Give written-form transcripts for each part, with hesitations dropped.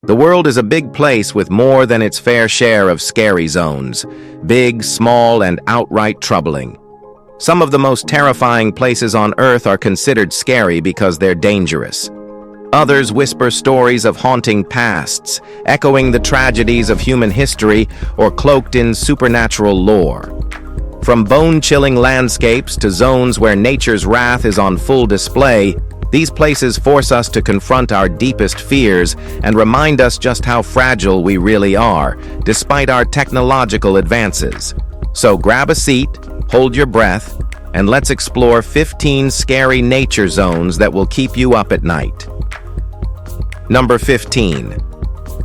The world is a big place with more than its fair share of scary zones, big, small, and outright troubling. Some of the most terrifying places on Earth are considered scary because they're dangerous. Others whisper stories of haunting pasts, echoing the tragedies of human history or cloaked in supernatural lore. From bone-chilling landscapes to zones where nature's wrath is on full display, these places force us to confront our deepest fears and remind us just how fragile we really are, despite our technological advances. So grab a seat, hold your breath, and let's explore 15 scary nature zones that will keep you up at night. Number 15.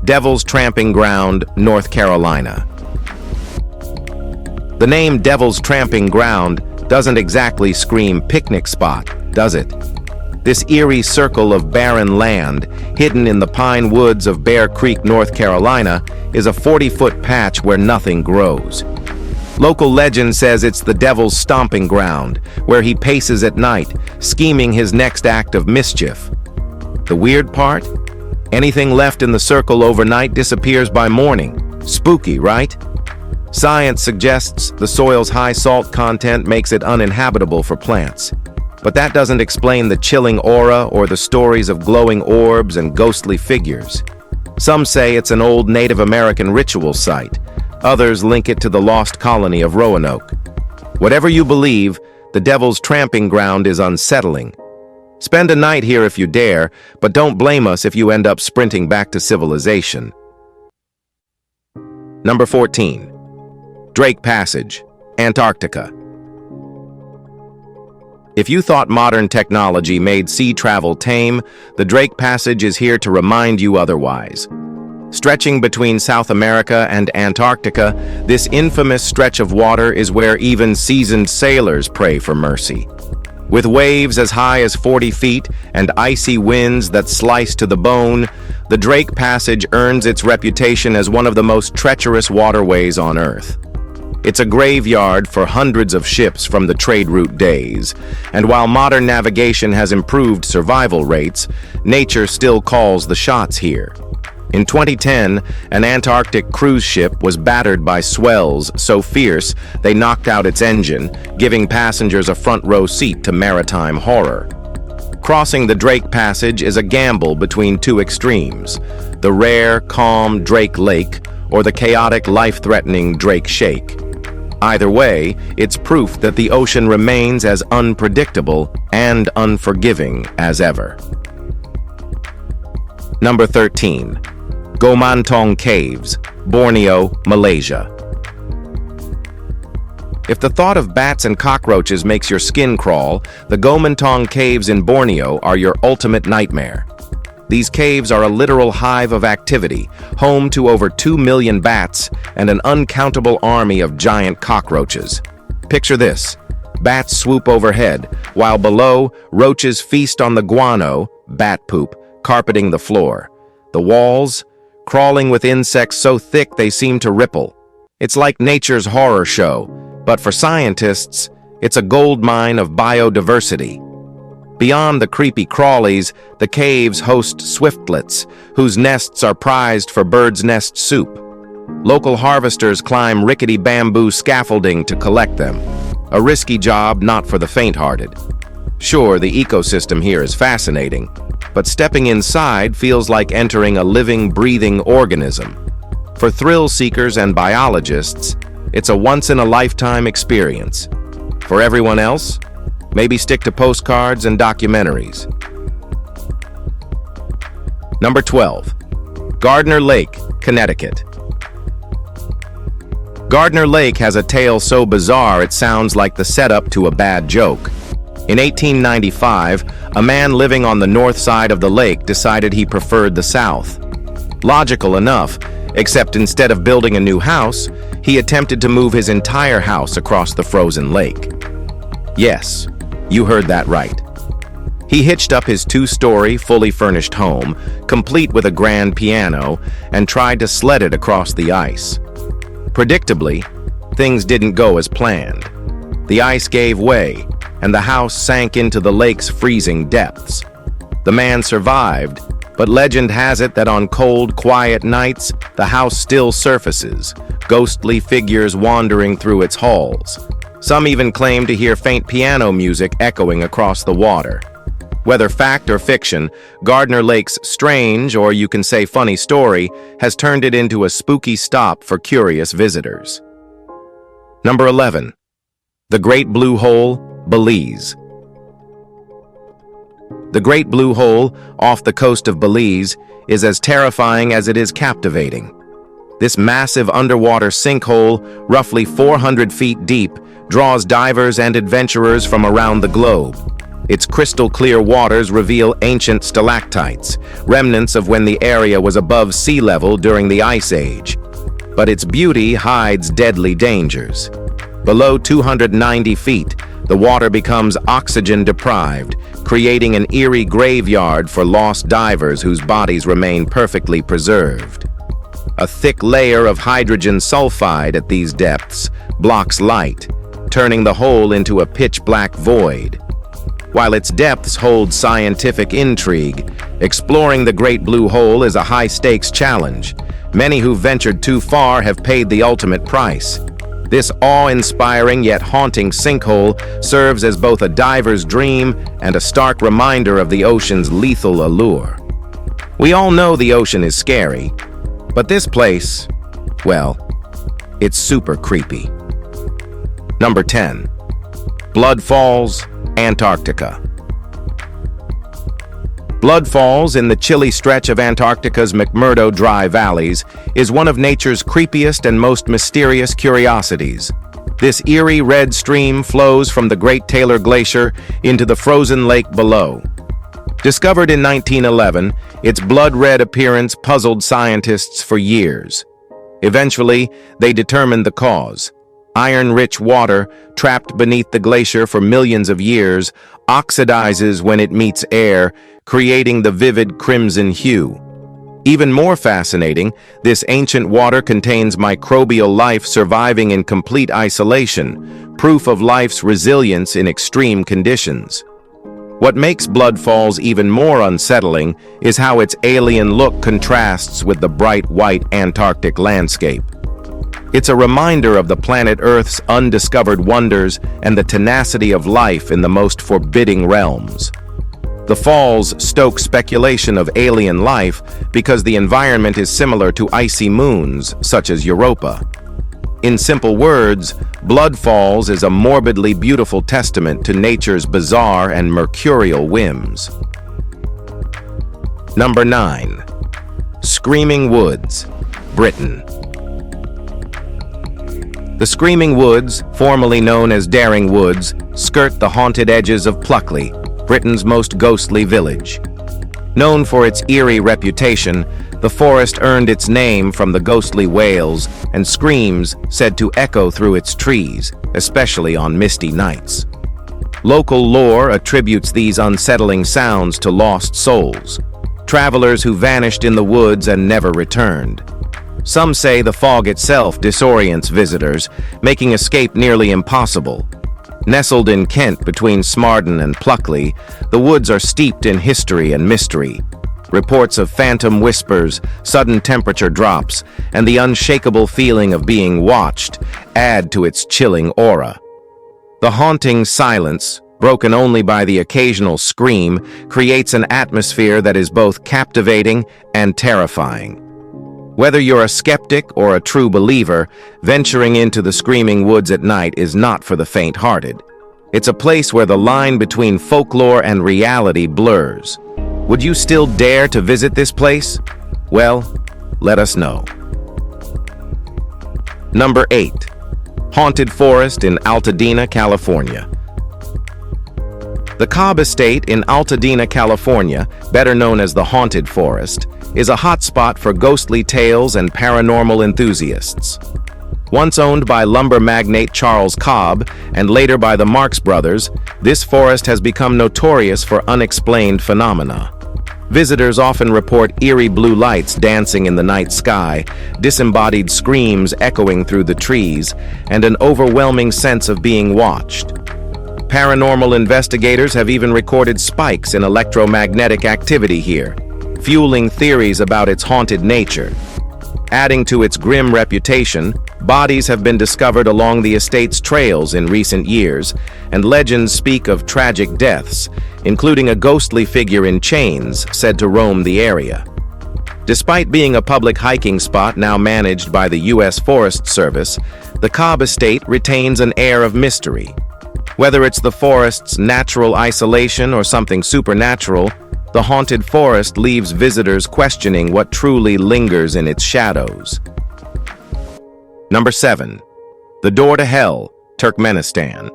Devil's Tramping Ground, North Carolina. The name Devil's Tramping Ground doesn't exactly scream picnic spot, does it? This eerie circle of barren land, hidden in the pine woods of Bear Creek, North Carolina, is a 40-foot patch where nothing grows. Local legend says it's the devil's stomping ground, where he paces at night, scheming his next act of mischief. The weird part? Anything left in the circle overnight disappears by morning. Spooky, right? Science suggests the soil's high salt content makes it uninhabitable for plants. But that doesn't explain the chilling aura or the stories of glowing orbs and ghostly figures. Some say it's an old Native American ritual site. Others link it to the lost colony of Roanoke. Whatever you believe, the Devil's Tramping Ground is unsettling. Spend a night here if you dare, but don't blame us if you end up sprinting back to civilization. Number 14. Drake Passage, Antarctica. If you thought modern technology made sea travel tame, the Drake Passage is here to remind you otherwise. Stretching between South America and Antarctica, this infamous stretch of water is where even seasoned sailors pray for mercy. With waves as high as 40 feet and icy winds that slice to the bone, the Drake Passage earns its reputation as one of the most treacherous waterways on Earth. It's a graveyard for hundreds of ships from the trade route days, and while modern navigation has improved survival rates, nature still calls the shots here. In 2010, an Antarctic cruise ship was battered by swells so fierce they knocked out its engine, giving passengers a front-row seat to maritime horror. Crossing the Drake Passage is a gamble between two extremes: the rare, calm Drake Lake or the chaotic, life-threatening Drake Shake. Either way, it's proof that the ocean remains as unpredictable and unforgiving as ever. Number 13. Gomantong Caves, Borneo, Malaysia. If the thought of bats and cockroaches makes your skin crawl, the Gomantong Caves in Borneo are your ultimate nightmare. These caves are a literal hive of activity, home to over 2 million bats and an uncountable army of giant cockroaches. Picture this: bats swoop overhead, while below, roaches feast on the guano, bat poop, carpeting the floor. The walls, crawling with insects so thick they seem to ripple. It's like nature's horror show, but for scientists, it's a gold mine of biodiversity. Beyond the creepy crawlies, the caves host swiftlets, whose nests are prized for bird's nest soup. Local harvesters climb rickety bamboo scaffolding to collect them. A risky job not for the faint-hearted. Sure, the ecosystem here is fascinating, but stepping inside feels like entering a living, breathing organism. For thrill seekers and biologists, it's a once-in-a-lifetime experience. For everyone else, maybe stick to postcards and documentaries. Number 12. Gardner Lake, Connecticut. Gardner Lake has a tale so bizarre it sounds like the setup to a bad joke. In 1895, a man living on the north side of the lake decided he preferred the south. Logical enough, except instead of building a new house, he attempted to move his entire house across the frozen lake. Yes, you heard that right. He hitched up his 2-story, fully furnished home, complete with a grand piano, and tried to sled it across the ice. Predictably, things didn't go as planned. The ice gave way, and the house sank into the lake's freezing depths. The man survived, But legend has it that on cold, quiet nights, the house still surfaces, ghostly figures wandering through its halls. Some even claim to hear faint piano music echoing across the water. Whether fact or fiction, Gardner Lake's strange, or you can say funny story, has turned it into a spooky stop for curious visitors. Number 11. The Great Blue Hole, Belize. The Great Blue Hole, off the coast of Belize, is as terrifying as it is captivating. This massive underwater sinkhole, roughly 400 feet deep, draws divers and adventurers from around the globe. Its crystal-clear waters reveal ancient stalactites, remnants of when the area was above sea level during the Ice Age. But its beauty hides deadly dangers. Below 290 feet, the water becomes oxygen-deprived, creating an eerie graveyard for lost divers whose bodies remain perfectly preserved. A thick layer of hydrogen sulfide at these depths blocks light, turning the hole into a pitch-black void. While its depths hold scientific intrigue, exploring the Great Blue Hole is a high-stakes challenge. Many who ventured too far have paid the ultimate price. This awe-inspiring yet haunting sinkhole serves as both a diver's dream and a stark reminder of the ocean's lethal allure. We all know the ocean is scary, but this place, well, it's super creepy. Number 10. Blood Falls, Antarctica. Blood Falls, in the chilly stretch of Antarctica's McMurdo Dry Valleys, is one of nature's creepiest and most mysterious curiosities. This eerie red stream flows from the Great Taylor Glacier into the frozen lake below. Discovered in 1911, its blood-red appearance puzzled scientists for years. Eventually, they determined the cause. Iron-rich water, trapped beneath the glacier for millions of years, oxidizes when it meets air, creating the vivid crimson hue. Even more fascinating, this ancient water contains microbial life surviving in complete isolation, proof of life's resilience in extreme conditions. What makes Blood Falls even more unsettling is how its alien look contrasts with the bright white Antarctic landscape. It's a reminder of the planet Earth's undiscovered wonders and the tenacity of life in the most forbidding realms. The falls stoke speculation of alien life because the environment is similar to icy moons, such as Europa. In simple words, Blood Falls is a morbidly beautiful testament to nature's bizarre and mercurial whims. Number 9. Screaming Woods, Britain. The Screaming Woods, formerly known as Daring Woods, skirt the haunted edges of Pluckley, Britain's most ghostly village. Known for its eerie reputation, the forest earned its name from the ghostly wails and screams said to echo through its trees, especially on misty nights. Local lore attributes these unsettling sounds to lost souls, travelers who vanished in the woods and never returned. Some say the fog itself disorients visitors, making escape nearly impossible. Nestled in Kent between Smardon and Pluckley, the woods are steeped in history and mystery. Reports of phantom whispers, sudden temperature drops, and the unshakable feeling of being watched add to its chilling aura. The haunting silence, broken only by the occasional scream, creates an atmosphere that is both captivating and terrifying. Whether you're a skeptic or a true believer, venturing into the Screaming Woods at night is not for the faint-hearted. It's a place where the line between folklore and reality blurs. Would you still dare to visit this place? Well, let us know. Number 8. Haunted Forest in Altadena, California. The Cobb Estate in Altadena, California, better known as the Haunted Forest, is a hotspot for ghostly tales and paranormal enthusiasts. Once owned by lumber magnate Charles Cobb and later by the Marx Brothers, this forest has become notorious for unexplained phenomena. Visitors often report eerie blue lights dancing in the night sky, disembodied screams echoing through the trees, and an overwhelming sense of being watched. Paranormal investigators have even recorded spikes in electromagnetic activity here, fueling theories about its haunted nature. Adding to its grim reputation, bodies have been discovered along the estate's trails in recent years, and legends speak of tragic deaths, including a ghostly figure in chains said to roam the area. Despite being a public hiking spot now managed by the U.S. Forest Service, the Cobb Estate retains an air of mystery. Whether it's the forest's natural isolation or something supernatural, the haunted forest leaves visitors questioning what truly lingers in its shadows. Number 7. The Door to Hell, Turkmenistan.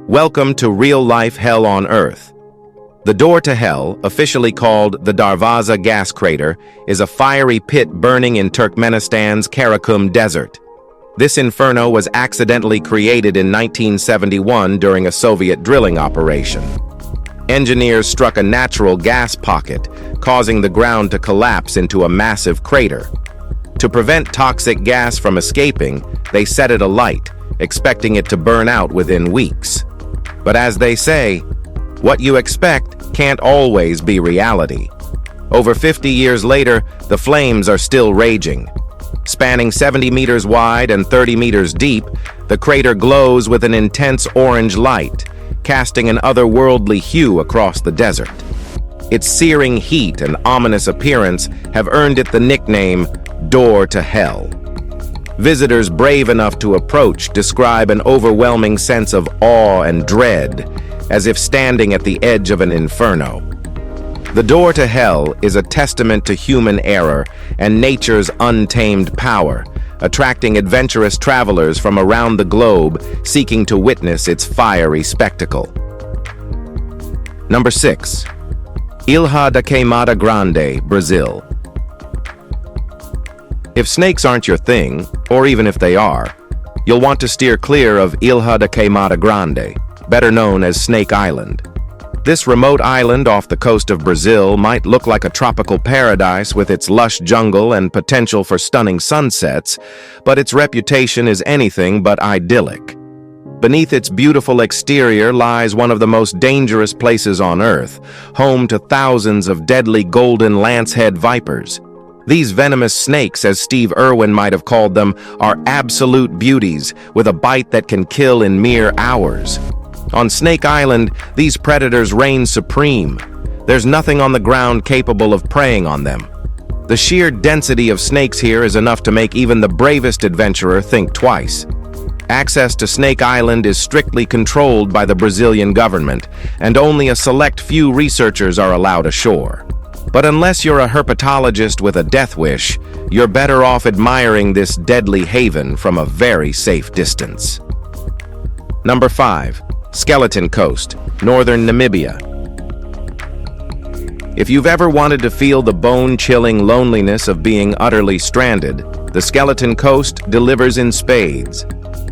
Welcome to real-life hell on Earth. The Door to Hell, officially called the Darvaza gas crater, is a fiery pit burning in Turkmenistan's Karakum Desert. This inferno was accidentally created in 1971 during a Soviet drilling operation. Engineers struck a natural gas pocket, causing the ground to collapse into a massive crater. To prevent toxic gas from escaping, they set it alight, expecting it to burn out within weeks. But as they say, what you expect can't always be reality. Over 50 years later, the flames are still raging. Spanning 70 meters wide and 30 meters deep, the crater glows with an intense orange light, casting an otherworldly hue across the desert. Its searing heat and ominous appearance have earned it the nickname Door to Hell. Visitors brave enough to approach describe an overwhelming sense of awe and dread, as if standing at the edge of an inferno. The Door to Hell is a testament to human error and nature's untamed power, attracting adventurous travelers from around the globe seeking to witness its fiery spectacle. Number 6. Ilha da Queimada Grande, Brazil. If snakes aren't your thing, or even if they are, you'll want to steer clear of Ilha da Queimada Grande, better known as Snake Island. This remote island off the coast of Brazil might look like a tropical paradise with its lush jungle and potential for stunning sunsets, but its reputation is anything but idyllic. Beneath its beautiful exterior lies one of the most dangerous places on Earth, home to thousands of deadly golden lancehead vipers. These venomous snakes, as Steve Irwin might have called them, are absolute beauties with a bite that can kill in mere hours. On Snake Island, these predators reign supreme. There's nothing on the ground capable of preying on them. The sheer density of snakes here is enough to make even the bravest adventurer think twice. Access to Snake Island is strictly controlled by the Brazilian government, and only a select few researchers are allowed ashore. But unless you're a herpetologist with a death wish, you're better off admiring this deadly haven from a very safe distance. Number 5. Skeleton Coast, northern Namibia. If you've ever wanted to feel the bone-chilling loneliness of being utterly stranded, the Skeleton Coast delivers in spades.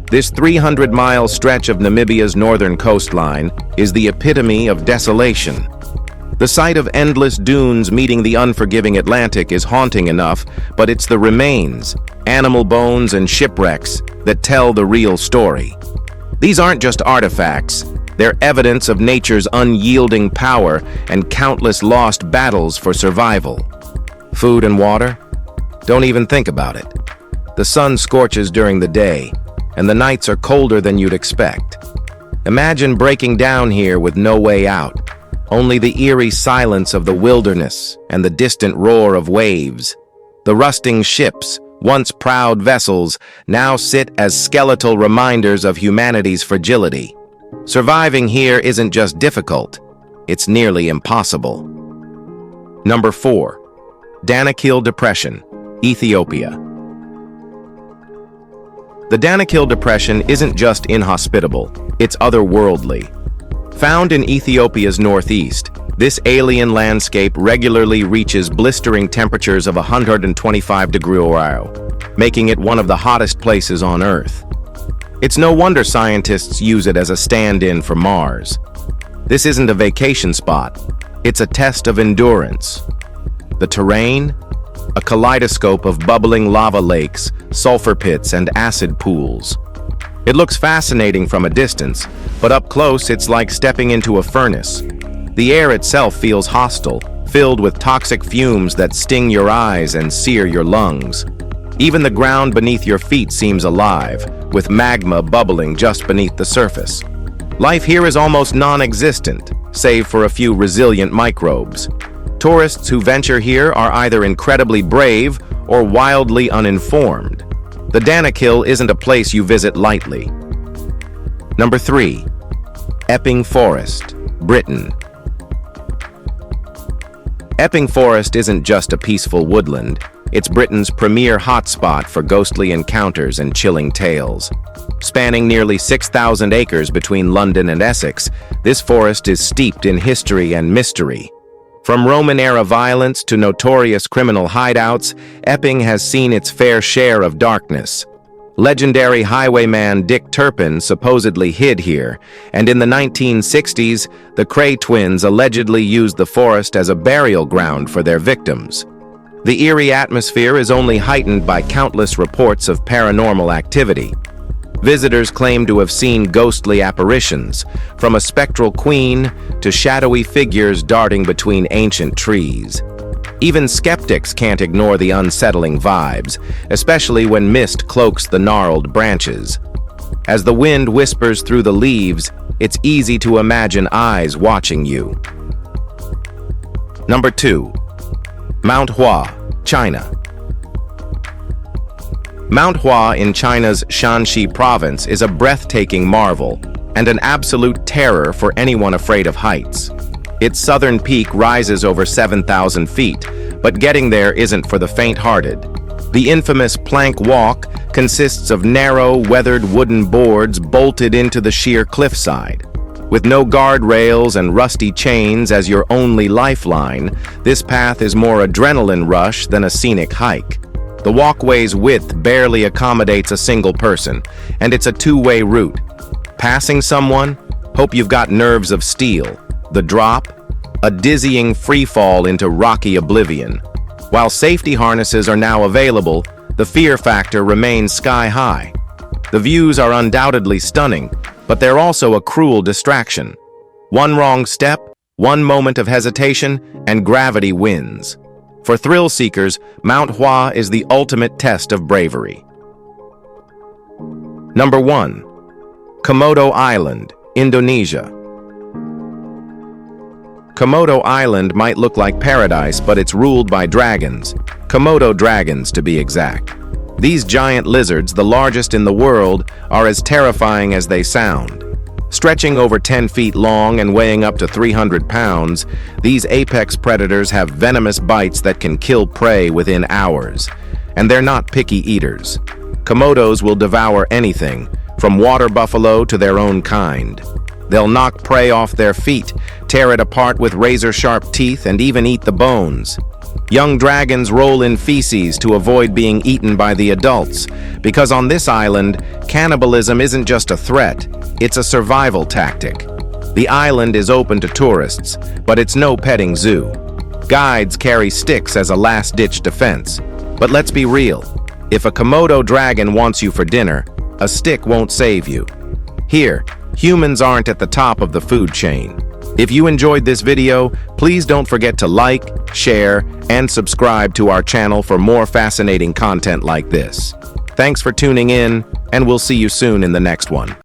This 300-mile stretch of Namibia's northern coastline is the epitome of desolation. The sight of endless dunes meeting the unforgiving Atlantic is haunting enough, but it's the remains, animal bones and shipwrecks that tell the real story. These aren't just artifacts, they're evidence of nature's unyielding power and countless lost battles for survival. Food and water? Don't even think about it. The sun scorches during the day, and the nights are colder than you'd expect. Imagine breaking down here with no way out, only the eerie silence of the wilderness and the distant roar of waves. The rusting ships, once proud vessels, now sit as skeletal reminders of humanity's fragility. Surviving here isn't just difficult, it's nearly impossible. Number 4. Danakil Depression, Ethiopia. The Danakil Depression isn't just inhospitable, it's otherworldly. Found in Ethiopia's northeast, this alien landscape regularly reaches blistering temperatures of 125 degrees Celsius, making it one of the hottest places on Earth. It's no wonder scientists use it as a stand-in for Mars. This isn't a vacation spot, it's a test of endurance. The terrain? A kaleidoscope of bubbling lava lakes, sulfur pits, and acid pools. It looks fascinating from a distance, but up close it's like stepping into a furnace. The air itself feels hostile, filled with toxic fumes that sting your eyes and sear your lungs. Even the ground beneath your feet seems alive, with magma bubbling just beneath the surface. Life here is almost non-existent, save for a few resilient microbes. Tourists who venture here are either incredibly brave or wildly uninformed. The Danakil isn't a place you visit lightly. Number 3. Epping Forest, Britain. Epping Forest isn't just a peaceful woodland. It's Britain's premier hotspot for ghostly encounters and chilling tales. Spanning nearly 6,000 acres between London and Essex, this forest is steeped in history and mystery. From Roman-era violence to notorious criminal hideouts, Epping has seen its fair share of darkness. Legendary highwayman Dick Turpin supposedly hid here, and in the 1960s, the Cray twins allegedly used the forest as a burial ground for their victims. The eerie atmosphere is only heightened by countless reports of paranormal activity. Visitors claim to have seen ghostly apparitions, from a spectral queen to shadowy figures darting between ancient trees. Even skeptics can't ignore the unsettling vibes, especially when mist cloaks the gnarled branches. As the wind whispers through the leaves, it's easy to imagine eyes watching you. Number 2. Mount Hua, China. Mount Hua in China's Shanxi province is a breathtaking marvel and an absolute terror for anyone afraid of heights. Its southern peak rises over 7,000 feet, but getting there isn't for the faint-hearted. The infamous plank walk consists of narrow, weathered wooden boards bolted into the sheer cliffside. With no guardrails and rusty chains as your only lifeline, this path is more adrenaline rush than a scenic hike. The walkway's width barely accommodates a single person, and it's a two-way route. Passing someone? Hope you've got nerves of steel. The drop? A dizzying freefall into rocky oblivion. While safety harnesses are now available, the fear factor remains sky-high. The views are undoubtedly stunning, but they're also a cruel distraction. One wrong step, one moment of hesitation, and gravity wins. For thrill seekers, Mount Hua is the ultimate test of bravery. Number 1. Komodo Island, Indonesia. Komodo Island might look like paradise, but it's ruled by dragons. Komodo dragons, to be exact. These giant lizards, the largest in the world, are as terrifying as they sound. Stretching over 10 feet long and weighing up to 300 pounds, these apex predators have venomous bites that can kill prey within hours. And they're not picky eaters. Komodos will devour anything, from water buffalo to their own kind. They'll knock prey off their feet, tear it apart with razor-sharp teeth, and even eat the bones. Young dragons roll in feces to avoid being eaten by the adults, because on this island, cannibalism isn't just a threat, it's a survival tactic. The island is open to tourists, but it's no petting zoo. Guides carry sticks as a last-ditch defense. But let's be real, if a Komodo dragon wants you for dinner, a stick won't save you. Here, humans aren't at the top of the food chain. If you enjoyed this video, please don't forget to like, share, and subscribe to our channel for more fascinating content like this. Thanks for tuning in, and we'll see you soon in the next one.